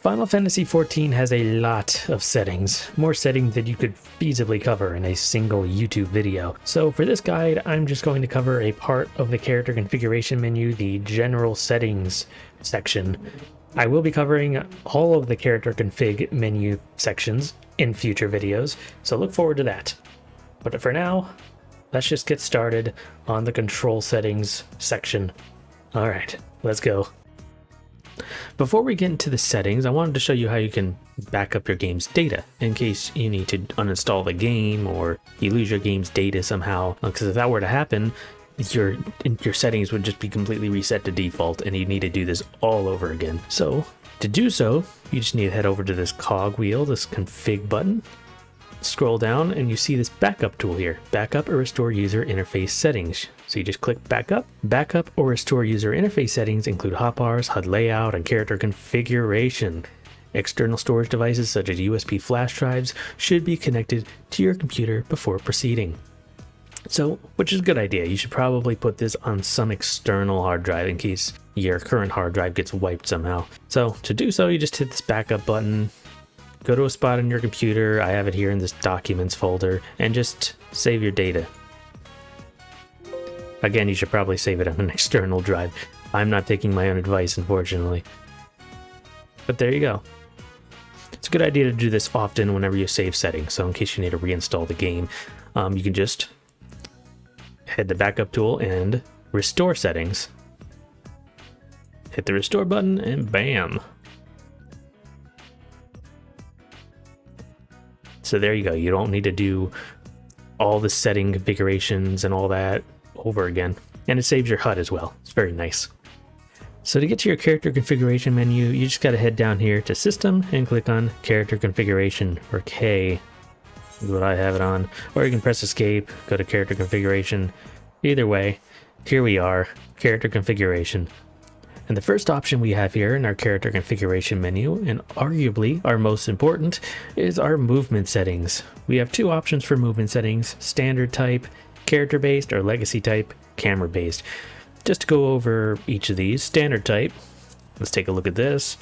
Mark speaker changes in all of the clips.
Speaker 1: Final Fantasy XIV has a lot of settings, more settings than you could feasibly cover in a single YouTube video. So for this guide, I'm just going to cover a part of the character configuration menu, the general settings section. I will be covering all of the character config menu sections in future videos, so look forward to that. But for now, let's just get started on the control settings section. Alright, let's go. Before we get into the settings, I wanted to show you how you can back up your game's data in case you need to uninstall the game or you lose your game's data somehow. Because if that were to happen, your settings would just be completely reset to default and you need to do this all over again. So to do so, you just need to head over to this cog wheel, this config button. Scroll down and you see this backup tool here, backup or restore user interface settings. So you just click backup. Backup or restore user interface settings include hotbars, HUD layout, and character configuration. External storage devices such as USB flash drives should be connected to your computer before proceeding. So, which is a good idea. You should probably put this on some external hard drive in case your current hard drive gets wiped somehow. So to do so, you just hit this backup button. Go to a spot on your computer, I have it here in this documents folder, and just save your data. Again, you should probably save it on an external drive. I'm not taking my own advice, unfortunately. But there you go. It's a good idea to do this often whenever you save settings, so in case you need to reinstall the game, you can just head to backup tool and restore settings. Hit the restore button and bam! So there you go, you don't need to do all the setting configurations and all that over again. And it saves your HUD as well, it's very nice. So to get to your character configuration menu, you just gotta head down here to System and click on Character Configuration, or K, is what I have it on. Or you can press Escape, go to Character Configuration. Either way, here we are, Character Configuration. And the first option we have here in our character configuration menu, and arguably our most important, is our movement settings. We have two options for movement settings: standard type, character based, or legacy type, camera based. Just to go over each of these, standard type, let's take a look at this.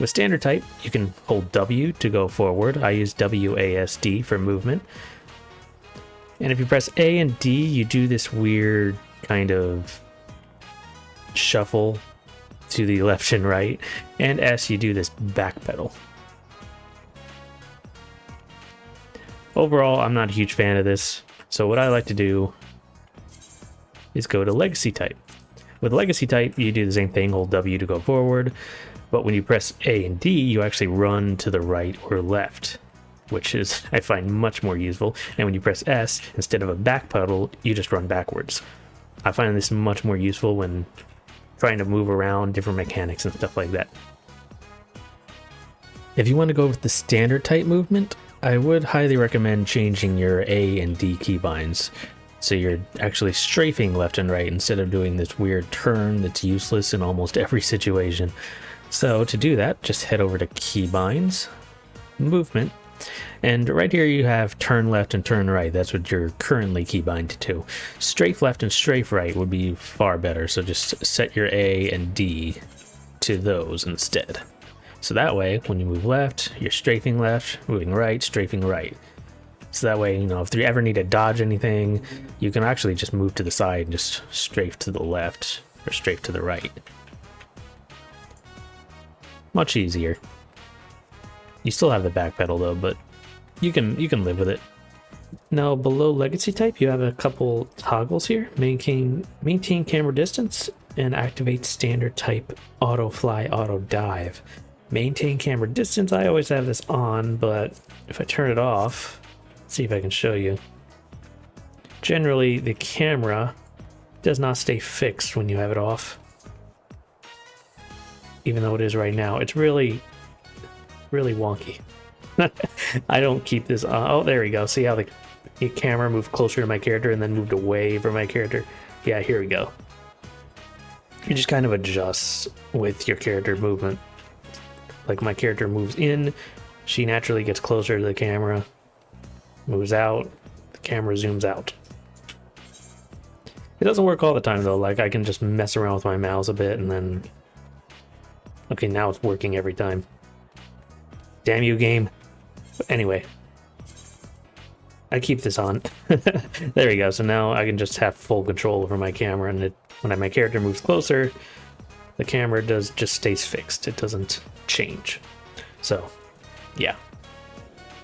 Speaker 1: With standard type, you can hold W to go forward. I use WASD for movement. And if you press A and D, you do this weird kind of shuffle to the left and right, and S, you do this back pedal. Overall, I'm not a huge fan of this, so what I like to do is go to legacy type. With legacy type, you do the same thing, hold W to go forward, but when you press A and D, you actually run to the right or left, which is, I find, much more useful. And when you press S, instead of a back pedal, you just run backwards. I find this much more useful when trying to move around different mechanics and stuff like that. If you want to go with the standard type movement, I would highly recommend changing your A and D keybinds so you're actually strafing left and right instead of doing this weird turn that's useless in almost every situation. So to do that, just head over to keybinds, movement, and right here you have turn left and turn right. That's what you're currently keybind to. Strafe left and strafe right would be far better, so just set your A and D to those instead. So that way, when you move left, you're strafing left, moving right, strafing right. So that way, you know, if you ever need to dodge anything, you can actually just move to the side and just strafe to the left or strafe to the right. Much easier. You still have the back pedal though, but you can live with it. Now below legacy type, you have a couple toggles here. Maintain camera distance and activate standard type auto fly, auto dive. Maintain camera distance, I always have this on, but if I turn it off, let's see if I can show you. Generally, the camera does not stay fixed when you have it off. Even though it is right now, it's really wonky. I don't keep this on. Oh, there we go. See how the camera moved closer to my character and then moved away from my character? Yeah, here we go. You just kind of adjust with your character movement. Like my character moves in, she naturally gets closer to the camera, moves out, the camera zooms out. It doesn't work all the time though. Like I can just mess around with my mouse a bit and then Okay, now it's working every time. Damn you, game. But anyway, I keep this on. There we go. So now I can just have full control over my camera, and when my character moves closer, the camera just stays fixed. It doesn't change. So, yeah.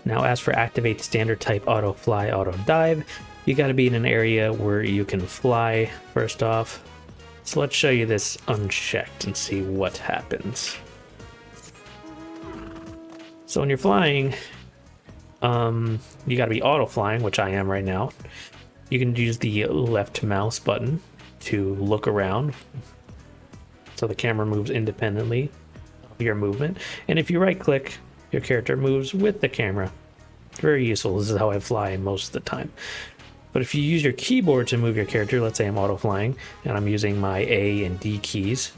Speaker 1: Now, as for activate standard type auto fly, auto dive, you got to be in an area where you can fly first off. So let's show you this unchecked and see what happens. So when you're flying, you got to be auto flying, which I am right now. You can use the left mouse button to look around, so the camera moves independently of your movement. And if you right click, your character moves with the camera. Very useful. This is how I fly most of the time. But if you use your keyboard to move your character, let's say I'm auto flying and I'm using my A and D keys,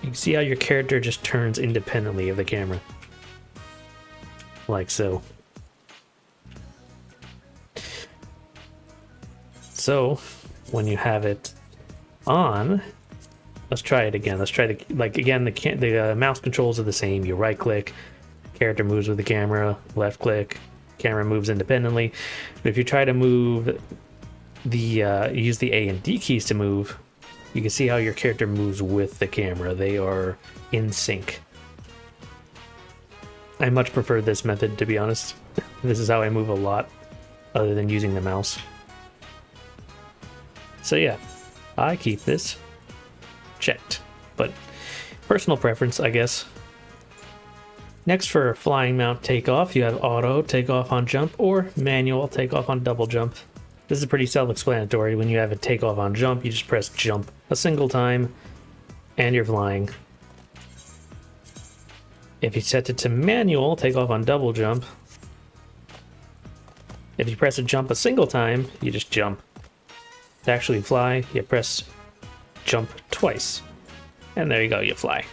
Speaker 1: you can see how your character just turns independently of the camera. Like so. So when you have it on, let's try it again. Let's try to, like, again, the mouse controls are the same. You right click, character moves with the camera, left click, camera moves independently. But if you try to move use the A and D keys to move, you can see how your character moves with the camera. They are in sync. I much prefer this method, to be honest. This is how I move a lot, other than using the mouse. So yeah, I keep this checked, but personal preference, I guess. Next, for flying mount takeoff, you have auto takeoff on jump or manual takeoff on double jump. This is pretty self-explanatory. When you have a takeoff on jump, you just press jump a single time and you're flying. If you set it to manual takeoff on double jump, if you press a jump a single time, you just jump. To actually fly, you press jump twice. And there you go, you fly.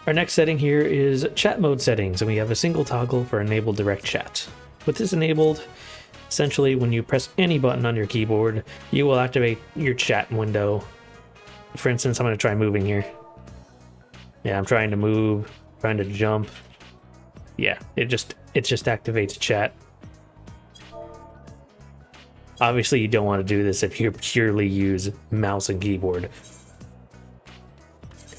Speaker 1: Our next setting here is chat mode settings, and we have a single toggle for enable direct chat. With this enabled, essentially when you press any button on your keyboard, you will activate your chat window. For instance, I'm going to try moving here. Yeah, I'm trying to move, trying to jump. Yeah, it just activates chat. Obviously, you don't want to do this if you purely use mouse and keyboard.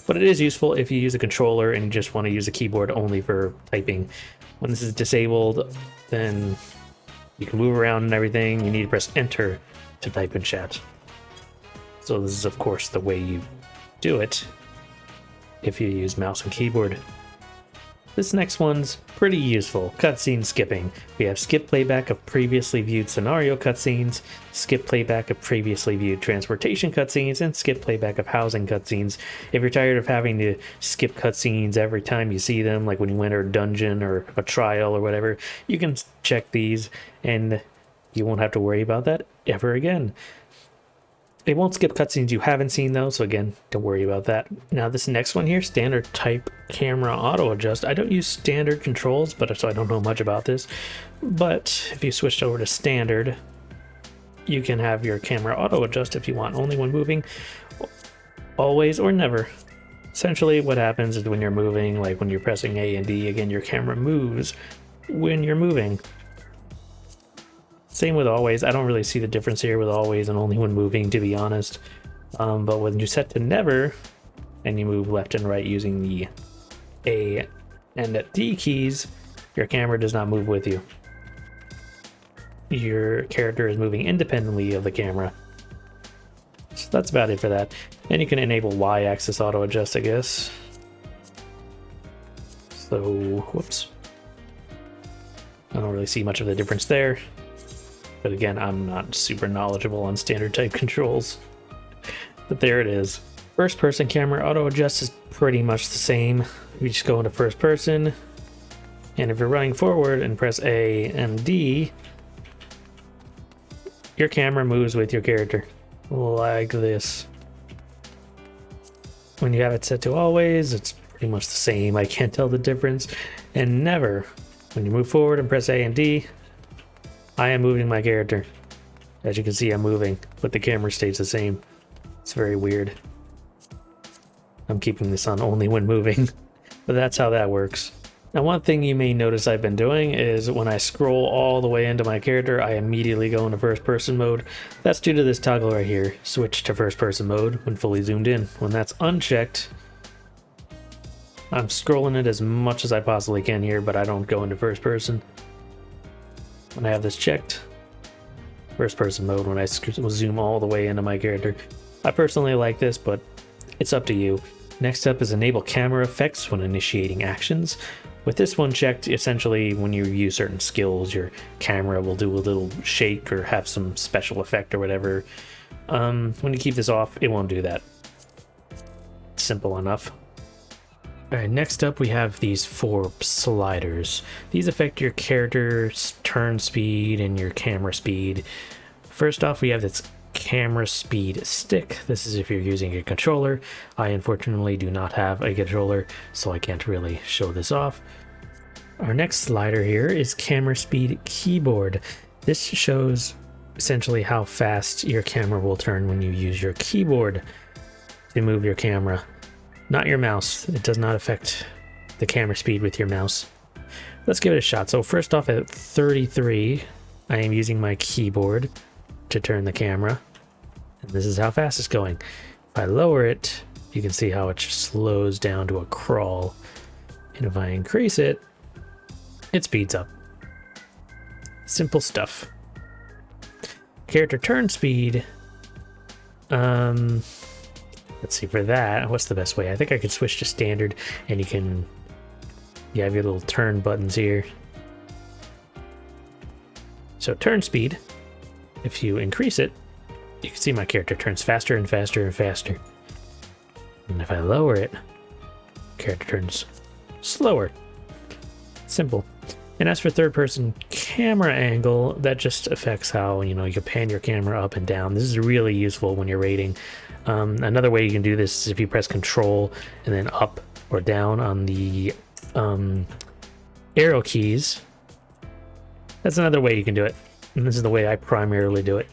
Speaker 1: But it is useful if you use a controller and you just want to use a keyboard only for typing. When this is disabled, then you can move around and everything. You need to press enter to type in chat. So this is, of course, the way you do it if you use mouse and keyboard. This next one's pretty useful. Cutscene skipping. We have skip playback of previously viewed scenario cutscenes, skip playback of previously viewed transportation cutscenes, and skip playback of housing cutscenes. If you're tired of having to skip cutscenes every time you see them, like when you enter a dungeon or a trial or whatever, you can check these and you won't have to worry about that ever again. It won't skip cutscenes you haven't seen though, so again, don't worry about that. Now this next one here, standard type camera auto adjust. I don't use standard controls, so I don't know much about this. But if you switched over to standard, you can have your camera auto adjust if you want, only when moving, always or never. Essentially what happens is when you're moving, like when you're pressing A and D, again, your camera moves when you're moving. Same with always. I don't really see the difference here with always and only when moving, to be honest. But when you set to never and you move left and right using the A and D keys, your camera does not move with you. Your character is moving independently of the camera. So that's about it for that. And you can enable Y-axis auto adjust, I guess. So, whoops. I don't really see much of the difference there. But again, I'm not super knowledgeable on standard type controls. But there it is. First person camera auto adjust is pretty much the same. You just go into first person. And if you're running forward and press A and D, your camera moves with your character. Like this. When you have it set to always, it's pretty much the same. I can't tell the difference. And never. When you move forward and press A and D, I am moving my character. As you can see, I'm moving, but the camera stays the same. It's very weird. I'm keeping this on only when moving, but that's how that works. Now, one thing you may notice I've been doing is when I scroll all the way into my character, I immediately go into first person mode. That's due to this toggle right here, switch to first person mode when fully zoomed in. When that's unchecked, I'm scrolling it as much as I possibly can here, but I don't go into first person. When I have this checked, first person mode when I zoom all the way into my character. I personally like this, but it's up to you. Next up is enable camera effects when initiating actions. With this one checked, essentially when you use certain skills, your camera will do a little shake or have some special effect or whatever. When you keep this off, it won't do that. Simple enough. Alright, next up we have these 4 sliders. These affect your character's turn speed and your camera speed. First off, we have this camera speed stick. This is if you're using a controller. I unfortunately do not have a controller, so I can't really show this off. Our next slider here is camera speed keyboard. This shows essentially how fast your camera will turn when you use your keyboard to move your camera, not your mouse. It does not affect the camera speed with your mouse. Let's give it a shot. So first off, at 33, I am using my keyboard to turn the camera, and this is how fast it's going. If I lower it, you can see how it slows down to a crawl, and if I increase it, it speeds up. Simple stuff. Character turn speed, let's see, for that, what's the best way? I think I could switch to standard, and you have your little turn buttons here. So turn speed, if you increase it, you can see my character turns faster and faster and faster. And if I lower it, character turns slower. Simple. And as for third person camera angle, that just affects how, you can pan your camera up and down. This is really useful when you're raiding. Another way you can do this is if you press Control and then up or down on the arrow keys. That's another way you can do it. And this is the way I primarily do it.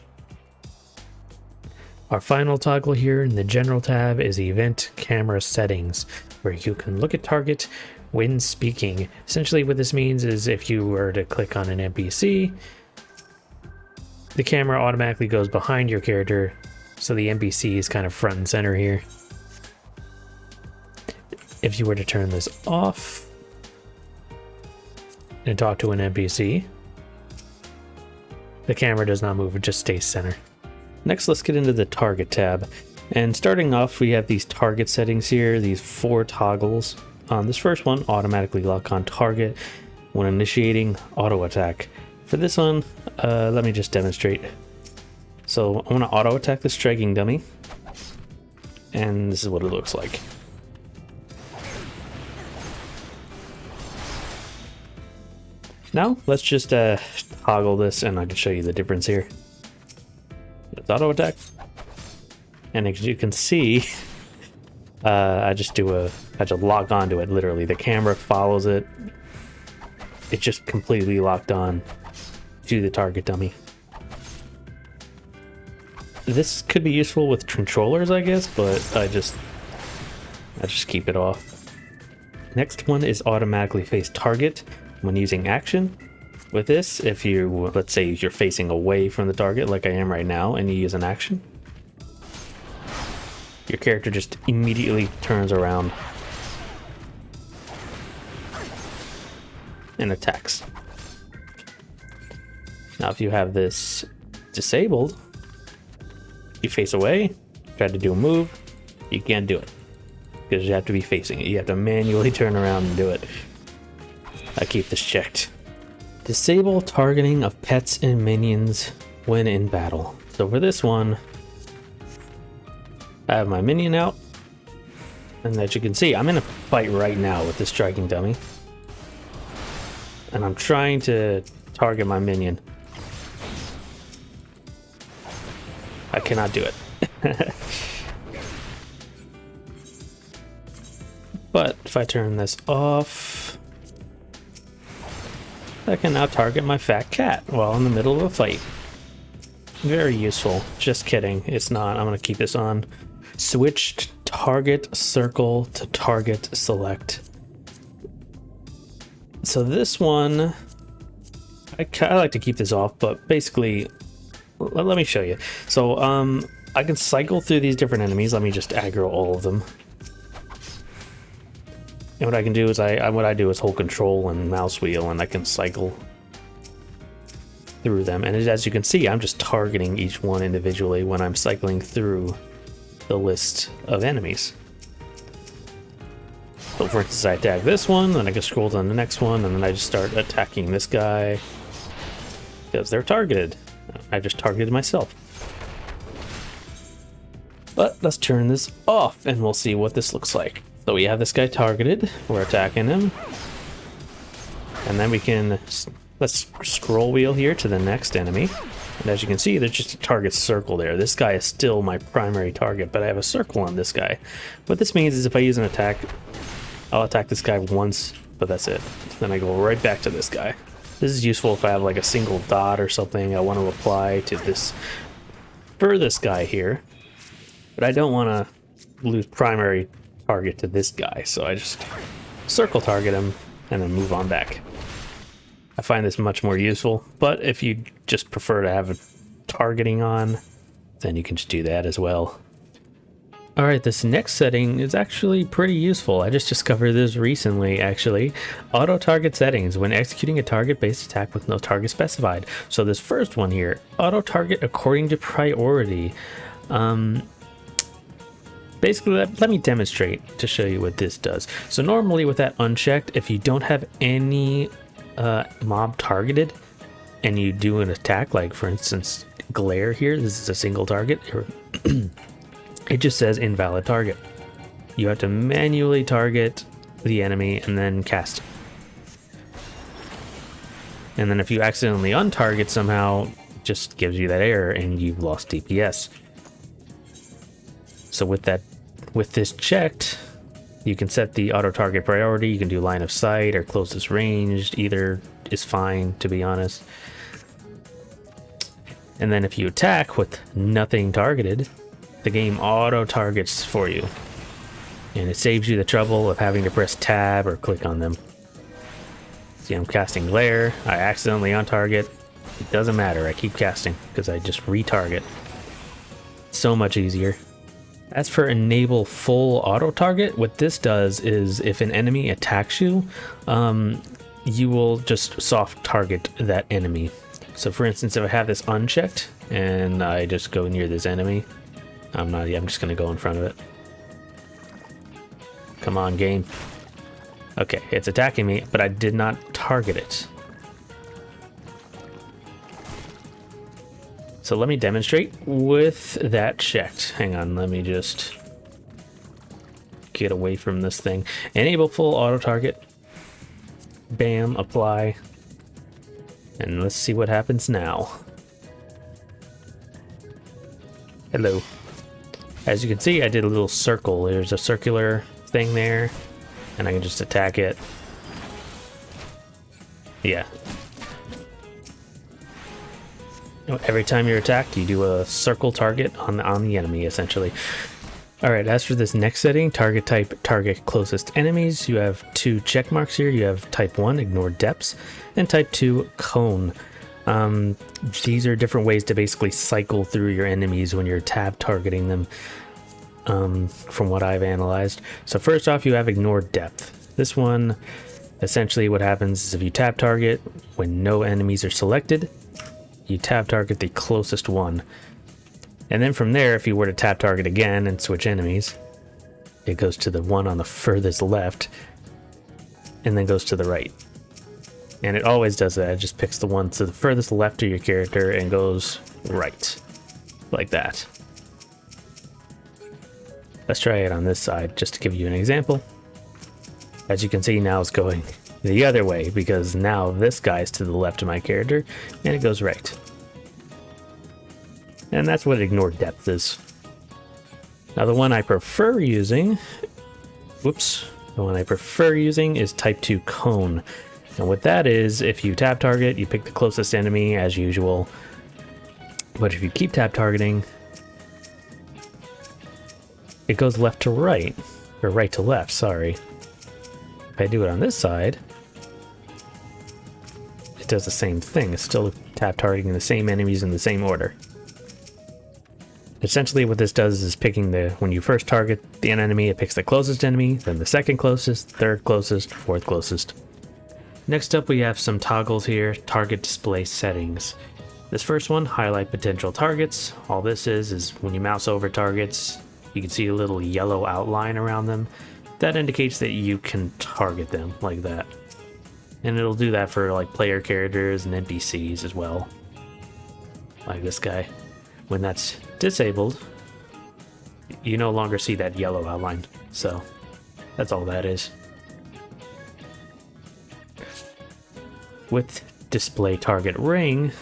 Speaker 1: Our final toggle here in the General tab is Event Camera Settings, where you can look at target when speaking. Essentially what this means is if you were to click on an NPC, the camera automatically goes behind your character, so the NPC is kind of front and center here. If you were to turn this off and talk to an NPC, the camera does not move, it just stays center. Next, let's get into the target tab. And starting off, we have these target settings here, these 4 toggles. This first one, automatically lock on target when initiating auto attack. For this one, let me just demonstrate. So I'm gonna auto attack the striking dummy, and this is what it looks like. Now let's just toggle this, and I can show you the difference here. Let's auto attack, and as you can see, I just lock onto it. Literally, the camera follows it. It's just completely locked on to the target dummy. This could be useful with controllers, I guess, but I just keep it off. Next one is automatically face target when using action. With this, if you, let's say you're facing away from the target like I am right now, and you use an action, your character just immediately turns around and attacks. Now if you have this disabled, you face away, try to do a move, you can't do it because you have to be facing it. You have to manually turn around and do it. I keep this checked. Disable targeting of pets and minions when in battle. So for this one, I have my minion out, and as you can see, I'm in a fight right now with this striking dummy, and I'm trying to target my minion. I cannot do it. But if I turn this off, I can now target my fat cat while in the middle of a fight. Very useful. Just kidding, it's not. I'm gonna keep this on. Switched target, circle to target, select. So this one, I like to keep this off, but basically, let me show you. So I can cycle through these different enemies. Let me just aggro all of them. And what I can do is what I do is hold control and mouse wheel, and I can cycle through them. And as you can see, I'm just targeting each one individually when I'm cycling through the list of enemies. So for instance, I attack this one, then I can scroll down the next one, and then I just start attacking this guy because they're targeted. I just targeted myself. But let's turn this off and we'll see what this looks like. So we have this guy targeted, we're attacking him. And then we can, let's scroll wheel here to the next enemy. And as you can see, there's just a target circle there. This guy is still my primary target, but I have a circle on this guy. What this means is if I use an attack, I'll attack this guy once, but that's it. Then I go right back to this guy. This is useful if I have like a single dot or something I want to apply to this furthest guy here. But I don't want to lose primary target to this guy, so I just circle target him and then move on back. I find this much more useful, but if you just prefer to have a targeting on, then you can just do that as well. Alright, this next setting is actually pretty useful. I just discovered this recently, actually. Auto target settings when executing a target-based attack with no target specified. So this first one here, auto target according to priority. Basically, let me demonstrate to show you what this does. So normally with that unchecked, if you don't have any mob targeted and you do an attack, like for instance glare here, this is a single target, it just says invalid target. You have to manually target the enemy and then cast it. And then if you accidentally untarget somehow, it just gives you that error and you've lost DPS. So with this checked, you can set the auto target priority. You can do line of sight or closest ranged. Either is fine, to be honest. And then if you attack with nothing targeted, the game auto targets for you. And it saves you the trouble of having to press tab or click on them. See, I'm casting glare. I accidentally untarget. It doesn't matter. I keep casting because I just retarget. So much easier. As for enable full auto target, what this does is if an enemy attacks you, you will just soft target that enemy. So for instance, if I have this unchecked and I just go near this enemy, I'm just gonna go in front of it. Come on, game. Okay, it's attacking me, but I did not target it. So let me demonstrate with that checked. Hang on, let me just get away from this thing. Enable full auto target. Bam, apply. And let's see what happens now. Hello. As you can see, I did a little circle. There's a circular thing there, and I can just attack it. Yeah. Every time you're attacked, you do a circle target on the enemy, essentially. Alright, as for this next setting, target type, target closest enemies, you have two check marks here. You have type 1, ignore depths, and type 2, cone. These are different ways to basically cycle through your enemies when you're tab targeting them, from what I've analyzed. So first off, you have ignore depth. This one, essentially what happens is if you tab target when no enemies are selected, you tab target the closest one. And then from there, if you were to tab target again and switch enemies, it goes to the one on the furthest left and then goes to the right. And it always does that. It just picks the one to the furthest left of your character and goes right. Like that. Let's try it on this side just to give you an example. As you can see, now it's going the other way because now this guy's to the left of my character and it goes right. And that's what ignore depth is. Now the one I prefer using, the one I prefer using is type 2 cone. And what that is, if you tab target, you pick the closest enemy as usual. But if you keep tab targeting, it goes left to right, or right to left, sorry. If I do it on this side, it does the same thing. It's still tap targeting the same enemies in the same order. Essentially what this does is picking when you first target the enemy, it picks the closest enemy, then the second closest, third closest, fourth closest. Next up we have some toggles here, target display settings. This first one, highlight potential targets. All this is when you mouse over targets, you can see a little yellow outline around them. That indicates that you can target them like that. And it'll do that for like player characters and NPCs as well. Like this guy. When that's disabled, you no longer see that yellow outline. So that's all that is. With display target ring,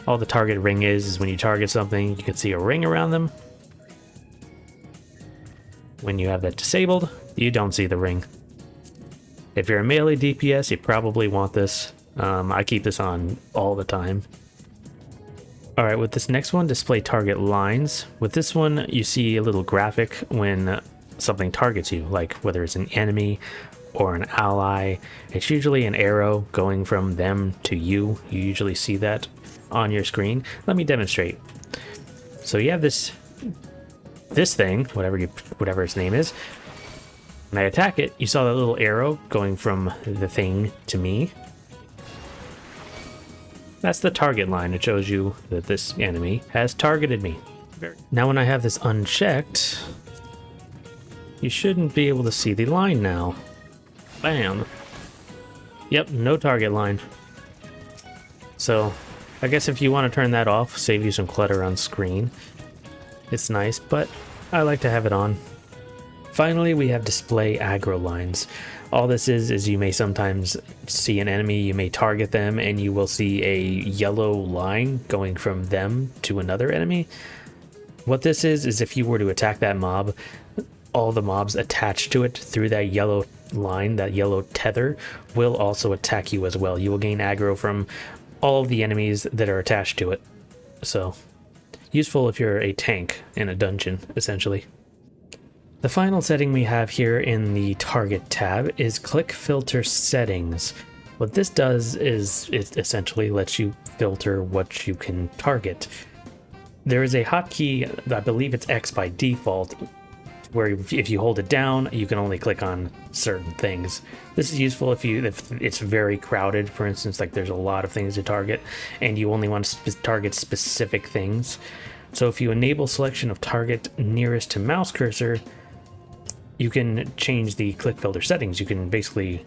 Speaker 1: all the target ring is when you target something, you can see a ring around them. When you have that disabled, you don't see the ring. If you're a melee DPS, you probably want this. I keep this on all the time. Alright, with this next one, display target lines. With this one, you see a little graphic when something targets you, like whether it's an enemy or an ally. It's usually an arrow going from them to you. You usually see that on your screen. Let me demonstrate. So you have this thing, whatever its name is. When I attack it, you saw that little arrow going from the thing to me. That's the target line. It shows you that this enemy has targeted me. Now when I have this unchecked, you shouldn't be able to see the line now. Bam. Yep, no target line. So I guess if you want to turn that off, save you some clutter on screen. It's nice, but I like to have it on. Finally, we have display aggro lines. All this is you may sometimes see an enemy, you may target them, and you will see a yellow line going from them to another enemy. What this is if you were to attack that mob, all the mobs attached to it through that yellow line, that yellow tether, will also attack you as well. You will gain aggro from all of the enemies that are attached to it. So, useful if you're a tank in a dungeon, essentially. The final setting we have here in the target tab is click filter settings. What this does is it essentially lets you filter what you can target. There is a hotkey, I believe it's X by default, where if you hold it down, you can only click on certain things. This is useful if it's very crowded, for instance, like there's a lot of things to target and you only want to target specific things. So if you enable selection of target nearest to mouse cursor, you can change the click filter settings. You can basically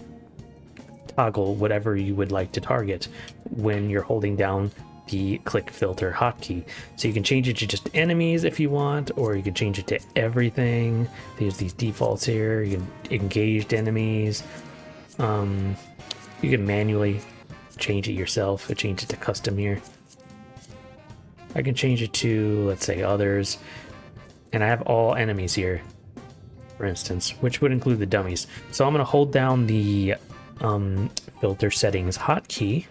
Speaker 1: toggle whatever you would like to target when you're holding down the click filter hotkey. So you can change it to just enemies if you want, or you can change it to everything. There's these defaults here. You can engaged enemies. You can manually change it yourself. I change it to custom here. I can change it to, let's say, others. And I have all enemies here, for instance, which would include the dummies. So I'm going to hold down the filter settings hotkey.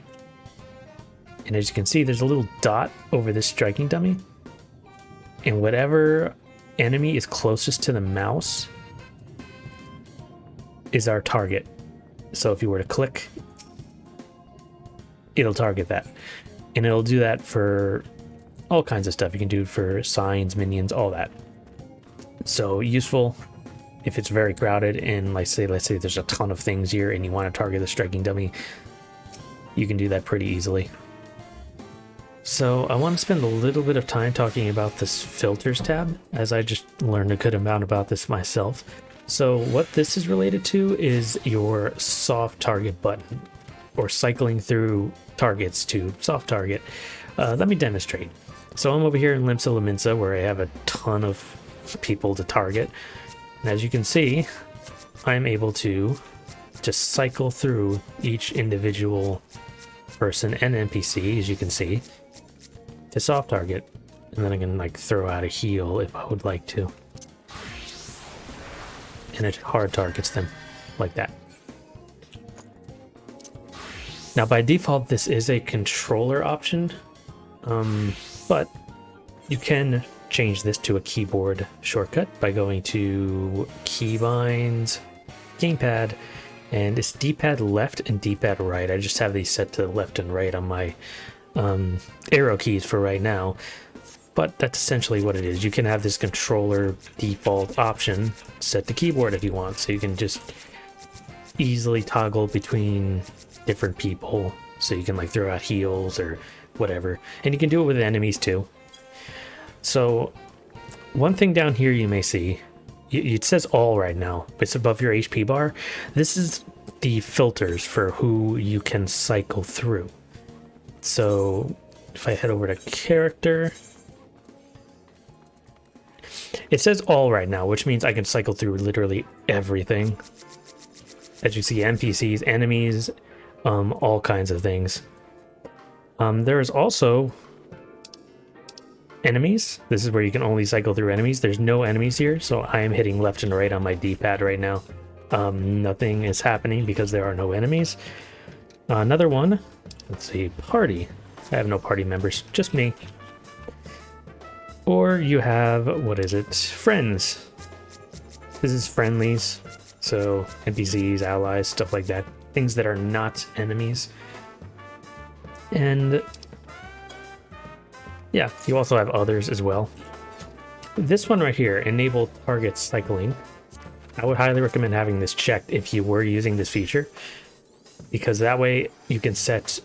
Speaker 1: And as you can see, there's a little dot over this striking dummy. And whatever enemy is closest to the mouse is our target. So if you were to click, it'll target that. And it'll do that for all kinds of stuff. You can do it for signs, minions, all that. So useful if it's very crowded and let's say there's a ton of things here and you want to target the striking dummy, you can do that pretty easily. So I want to spend a little bit of time talking about this filters tab, as I just learned a good amount about this myself. So what this is related to is your soft target button, or cycling through targets to soft target. Let me demonstrate. So I'm over here in Limsa Lominsa, where I have a ton of people to target. And as you can see, I'm able to just cycle through each individual person and NPC, as you can see, to soft target. And then I can like throw out a heal if I would like to. And it hard targets them like that. Now by default, this is a controller option, but you can change this to a keyboard shortcut by going to keybinds, gamepad, and it's D-pad left and D-pad right. I just have these set to left and right on my arrow keys for right now, but that's essentially what it is. You can have this controller default option set to keyboard if you want, so you can just easily toggle between different people, so you can like throw out heals or whatever, and you can do it with enemies too. So one thing down here you may see, it says all right now, it's above your HP bar. This is the filters for who you can cycle through. So if I head over to character, it says all right now, which means I can cycle through literally everything. As you see, NPCs, enemies, all kinds of things. There is also enemies. This is where you can only cycle through enemies. There's no enemies here, so I am hitting left and right on my D-pad right now. Nothing is happening because there are no enemies. Another one, let's see, party. I have no party members, just me. Or you have, what is it? Friends. This is friendlies, so NPCs, allies, stuff like that. Things that are not enemies. And yeah, you also have others as well. This one right here, enable target cycling. I would highly recommend having this checked if you were using this feature, because that way you can set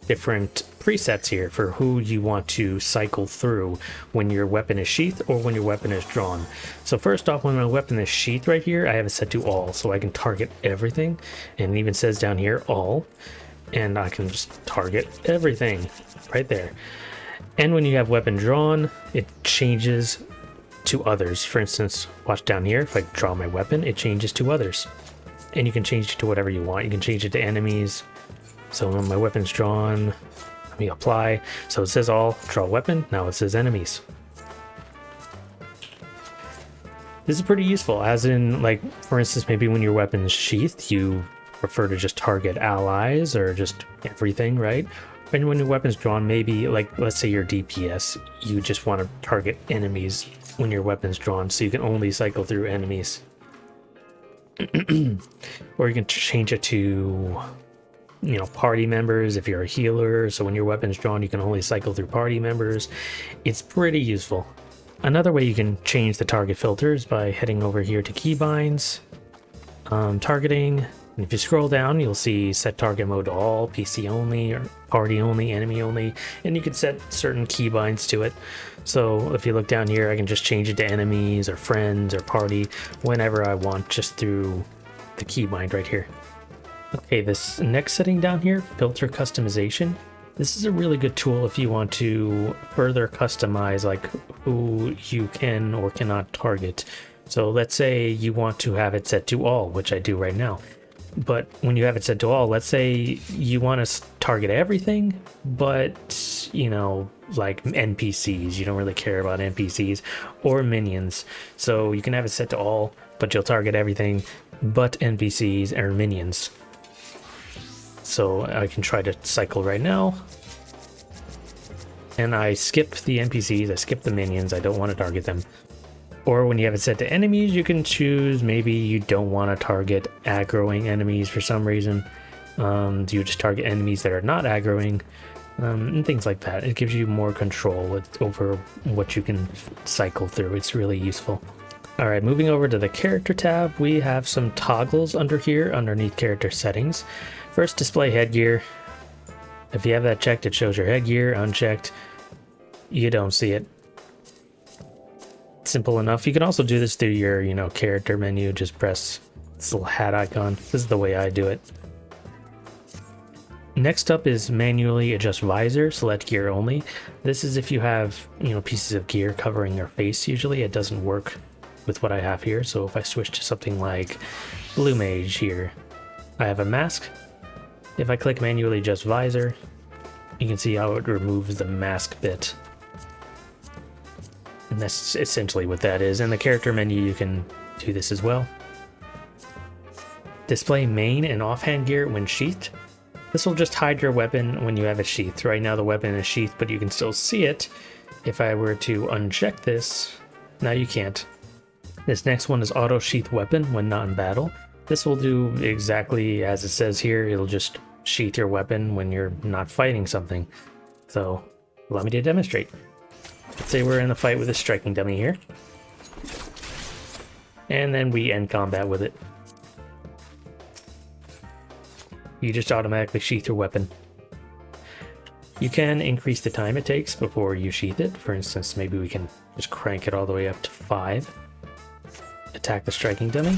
Speaker 1: different presets here for who you want to cycle through when your weapon is sheathed or when your weapon is drawn. So first off, when my weapon is sheathed right here, I have it set to all, so I can target everything, and it even says down here all, and I can just target everything right there. And when you have weapon drawn, it changes to others. For instance, watch down here, if I draw my weapon, it changes to others. And you can change it to whatever you want. You can change it to enemies. So when my weapon's drawn, let me apply. So it says all, draw weapon, now it says enemies. This is pretty useful, as in, like, for instance, maybe when your weapon's sheathed, you prefer to just target allies or just everything, right? And when your weapon's drawn, maybe, like, let's say you're DPS, you just want to target enemies when your weapon's drawn, so you can only cycle through enemies. Or you can change it to, you know, party members if you're a healer, so when your weapon's drawn, you can only cycle through party members. It's pretty useful. Another way you can change the target filters by heading over here to keybinds, targeting. And if you scroll down, you'll see set target mode to all, PC only, or party only, enemy only, and you can set certain keybinds to it. So if you look down here, I can just change it to enemies or friends or party whenever I want, just through the keybind right here. Okay, this next setting down here, filter customization. This is a really good tool if you want to further customize like who you can or cannot target. So let's say you want to have it set to all, which I do right now. But when you have it set to all, let's say you want to target everything, but, you know, like NPCs, you don't really care about NPCs or minions. So you can have it set to all, but you'll target everything but NPCs or minions. So I can try to cycle right now. And I skip the NPCs, I skip the minions, I don't want to target them. Or when you have it set to enemies, you can choose maybe you don't want to target aggroing enemies for some reason. You just target enemies that are not aggroing, and things like that. It gives you more control over what you can cycle through. It's really useful. Alright, moving over to the character tab, we have some toggles under here underneath character settings. First, display headgear. If you have that checked, it shows your headgear. Unchecked, you don't see it. Simple enough. You can also do this through your, you know, character menu. Just press this little hat icon. This is the way I do it. Next up is manually adjust visor, select gear only. This is if you have, you know, pieces of gear covering your face. Usually it doesn't work with what I have here. So if I switch to something like Blue Mage here, I have a mask. If I click manually adjust visor, you can see how it removes the mask bit. And that's essentially what that is. In the character menu, you can do this as well. Display main and offhand gear when sheathed. This will just hide your weapon when you have it sheathed. Right now the weapon is sheathed, but you can still see it. If I were to uncheck this, now you can't. This next one is auto sheath weapon when not in battle. This will do exactly as it says here. It'll just sheath your weapon when you're not fighting something. So allow me to demonstrate. Let's say we're in a fight with a striking dummy here. And then we end combat with it. You just automatically sheath your weapon. You can increase the time it takes before you sheath it. For instance, maybe we can just crank it all the way up to 5. Attack the striking dummy.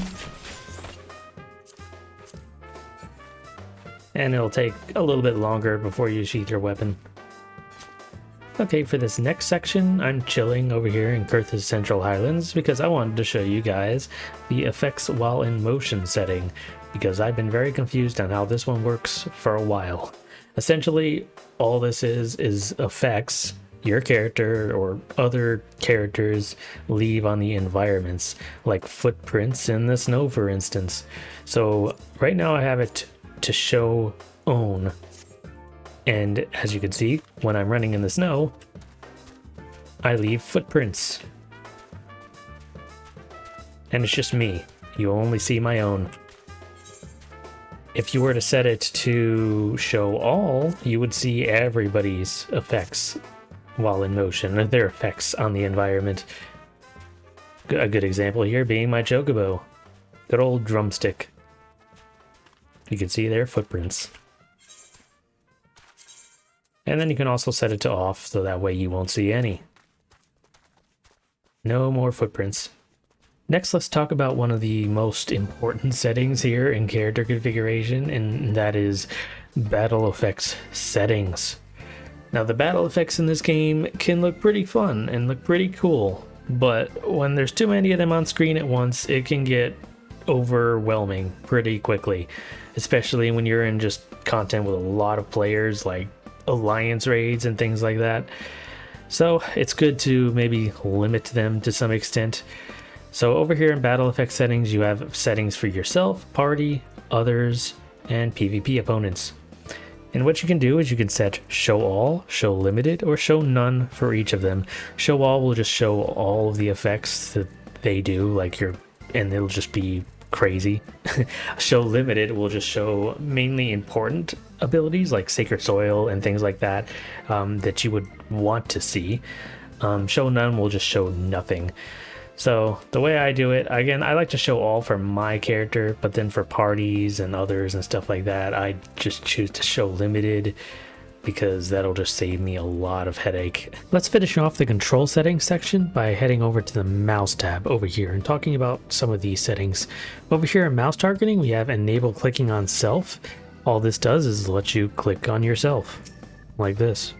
Speaker 1: And it'll take a little bit longer before you sheath your weapon. Okay, for this next section, I'm chilling over here in Kurth's Central Highlands because I wanted to show you guys the effects while in motion setting, because I've been very confused on how this one works for a while. Essentially, all this is effects your character or other characters leave on the environments, like footprints in the snow, for instance. So right now I have it to show own. And as you can see, when I'm running in the snow, I leave footprints. And it's just me. You only see my own. If you were to set it to show all, you would see everybody's effects while in motion, their effects on the environment. A good example here being my chocobo. Good old drumstick. You can see their footprints. And then you can also set it to off, so that way you won't see any. No more footprints. Next, let's talk about one of the most important settings here in character configuration, and that is battle effects settings. Now, the battle effects in this game can look pretty fun and look pretty cool, but when there's too many of them on screen at once, it can get overwhelming pretty quickly, especially when you're in just content with a lot of players, like alliance raids and things like that. So it's good to maybe limit them to some extent. So over here in battle effect settings, you have settings for yourself, party, others, and PvP opponents. And what you can do is you can set show all, show limited, or show none for each of them. Show all will just show all of the effects that they do, and it'll just be crazy. Show limited will just show mainly important abilities like Sacred Soil and things like that, that you would want to see. Show none will just show nothing. So the way I do it, again, I like to show all for my character, but then for parties and others and stuff like that, I just choose to show limited because that'll just save me a lot of headache. Let's finish off the control settings section by heading over to the mouse tab over here and talking about some of these settings. Over here in mouse targeting, we have enable clicking on self. All this does is let you click on yourself like this.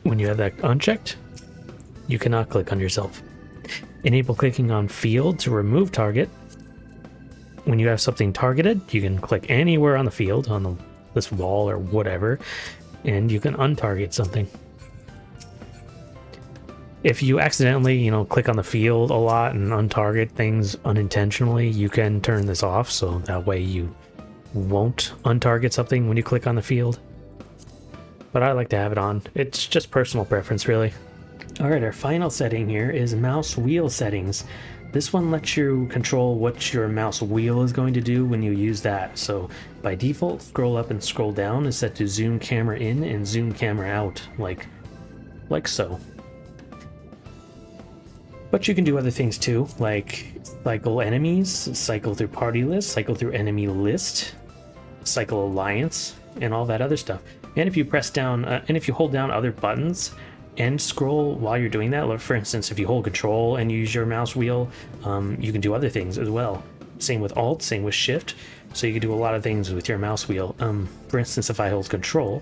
Speaker 1: When you have that unchecked, you cannot click on yourself. Enable clicking on field to remove target. When you have something targeted, you can click anywhere on the field, on this wall or whatever, and you can untarget something. If you accidentally, click on the field a lot and untarget things unintentionally, you can turn this off, so that way you won't untarget something when you click on the field. But I like to have it on. It's just personal preference, really. Alright, our final setting here is mouse wheel settings. This one lets you control what your mouse wheel is going to do when you use that. So by default, scroll up and scroll down is set to zoom camera in and zoom camera out, like so. But you can do other things too, like cycle enemies, cycle through party list, cycle through enemy list, cycle alliance, and all that other stuff. And if you press down, and if you hold down other buttons and scroll while you're doing that, like for instance, if you hold control and use your mouse wheel, you can do other things as well. Same with alt, same with shift. So you can do a lot of things with your mouse wheel. For instance, if I hold control,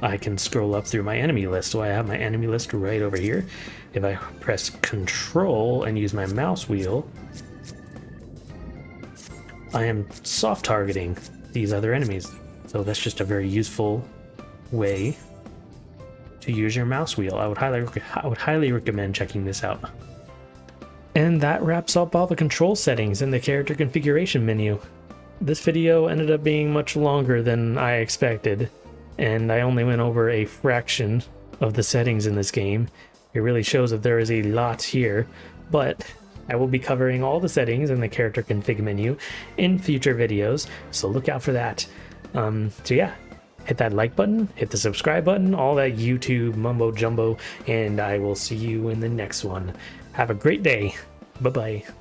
Speaker 1: I can scroll up through my enemy list. So I have my enemy list right over here. If I press control and use my mouse wheel, I am soft targeting these other enemies. So that's just a very useful way to use your mouse wheel. I would highly recommend checking this out. And that wraps up all the control settings in the character configuration menu. This video ended up being much longer than I expected, and I only went over a fraction of the settings in this game. It really shows that there is a lot here, but I will be covering all the settings in the character config menu in future videos, so look out for that. So yeah, hit that like button, hit the subscribe button, all that YouTube mumbo jumbo, and I will see you in the next one. Have a great day. Bye-bye.